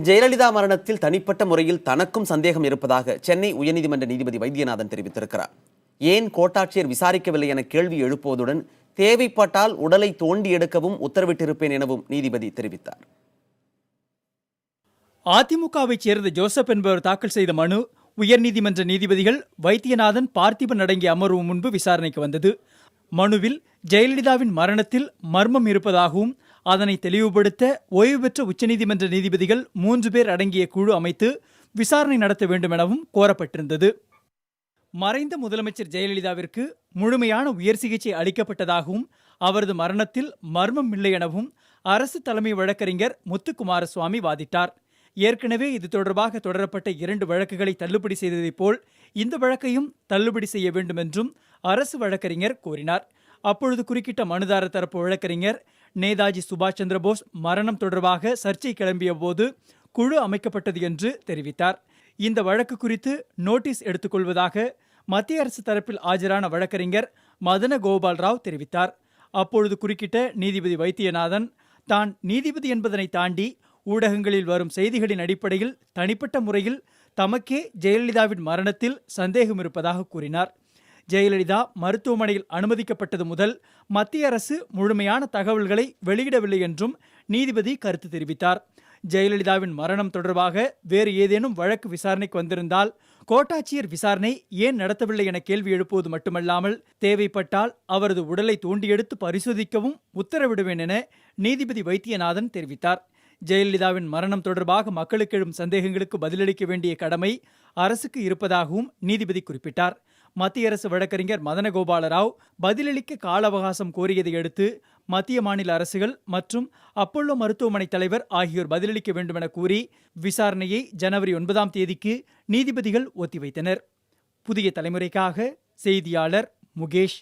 ஜெயலலிதா மரணத்தில் தனிப்பட்ட முறையில் தனக்கும் சந்தேகம் இருப்பதாக சென்னை உயர்நீதிமன்ற நீதிபதி வைத்தியநாதன் தெரிவித்திருக்கிறார். ஏன் கோட்டாட்சியர் விசாரிக்கவில்லை என கேள்வி எழுப்புவதுடன் தேவைப்பட்டால் உடலை தோண்டி எடுக்கவும் உத்தரவிட்டிருப்பேன் எனவும் நீதிபதி தெரிவித்தார். அதிமுகவைச் சேர்ந்த ஜோசப் என்பவர் தாக்கல் செய்த மனு உயர்நீதிமன்ற நீதிபதிகள் வைத்தியநாதன், பார்த்திபன் அடங்கிய அமர்வு முன்பு விசாரணைக்கு வந்தது. மனுவில் ஜெயலலிதாவின் மரணத்தில் மர்மம் இருப்பதாகவும் அதனை தெளிவுபடுத்த ஓய்வு பெற்ற உச்சநீதிமன்ற நீதிபதிகள் 3 பேர் அடங்கிய குழு அமைத்து விசாரணை நடத்த வேண்டும் எனவும் கோரப்பட்டிருந்தது. மறைந்த முதலமைச்சர் ஜெயலலிதாவிற்கு முழுமையான உயர் சிகிச்சை அளிக்கப்பட்டதாகவும் அவரது மரணத்தில் மர்மம் இல்லை எனவும் அரசு தலைமை வழக்கறிஞர் முத்துக்குமாரசுவாமி வாதிட்டார். ஏற்கனவே இது தொடர்பாக தொடரப்பட்ட 2 வழக்குகளை தள்ளுபடி செய்ததைப் போல் இந்த வழக்கையும் தள்ளுபடி செய்ய வேண்டும் என்றும் அரசு வழக்கறிஞர் கோரினார். அப்பொழுது குறுக்கிட்ட மனுதாரர் தரப்பு வழக்கறிஞர், நேதாஜி சுபாஷ் சந்திரபோஸ் மரணம் தொடர்பாக சர்ச்சை கிளம்பிய போது குழு அமைக்கப்பட்டது என்று தெரிவித்தார். இந்த வழக்கு குறித்து நோட்டீஸ் எடுத்துக்கொள்வதாக மத்திய அரசு தரப்பில் ஆஜரான வழக்கறிஞர் மதன கோபால் ராவ் தெரிவித்தார். அப்பொழுது குறுக்கிட்ட நீதிபதி வைத்தியநாதன், தான் நீதிபதி என்பதனை தாண்டி ஊடகங்களில் வரும் செய்திகளின் அடிப்படையில் தனிப்பட்ட முறையில் தமக்கே ஜெயலலிதாவின் மரணத்தில் சந்தேகம் இருப்பதாக கூறினார். ஜெயலலிதா மருத்துவமனையில் அனுமதிக்கப்பட்டது முதல் மத்திய அரசு முழுமையான தகவல்களை வெளியிடவில்லை என்றும் நீதிபதி கருத்து தெரிவித்தார். ஜெயலலிதாவின் மரணம் தொடர்பாக வேறு ஏதேனும் வழக்கு விசாரணைக்கு வந்திருந்தால் கோட்டாட்சியர் விசாரணை ஏன் நடத்தவில்லை என கேள்வி எழுப்புவது மட்டுமல்லாமல் தேவைப்பட்டால் அவரது உடலை தோண்டி எடுத்து பரிசோதிக்கவும் உத்தரவிடுவேன் என நீதிபதி வைத்தியநாதன் தெரிவித்தார். ஜெயலலிதாவின் மரணம் தொடர்பாக மக்களுக்கு எழும் சந்தேகங்களுக்கு பதிலளிக்க வேண்டிய கடமை அரசுக்கு இருப்பதாகவும் நீதிபதி குறிப்பிட்டார். மத்திய அரசு வழக்கறிஞர் மதனகோபால ராவ் பதிலளிக்க கால அவகாசம் கோரியதை அடுத்து மத்திய மாநில அரசுகள் மற்றும் அப்போலோ மருத்துவமனை தலைவர் ஆகியோர் பதிலளிக்க வேண்டும் என கூறி விசாரணையை ஜனவரி 9ஆம் தேதிக்கு நீதிபதிகள் ஒத்திவைத்தனர். புதிய தலைமுறைக்காக செய்தியாளர் முகேஷ்.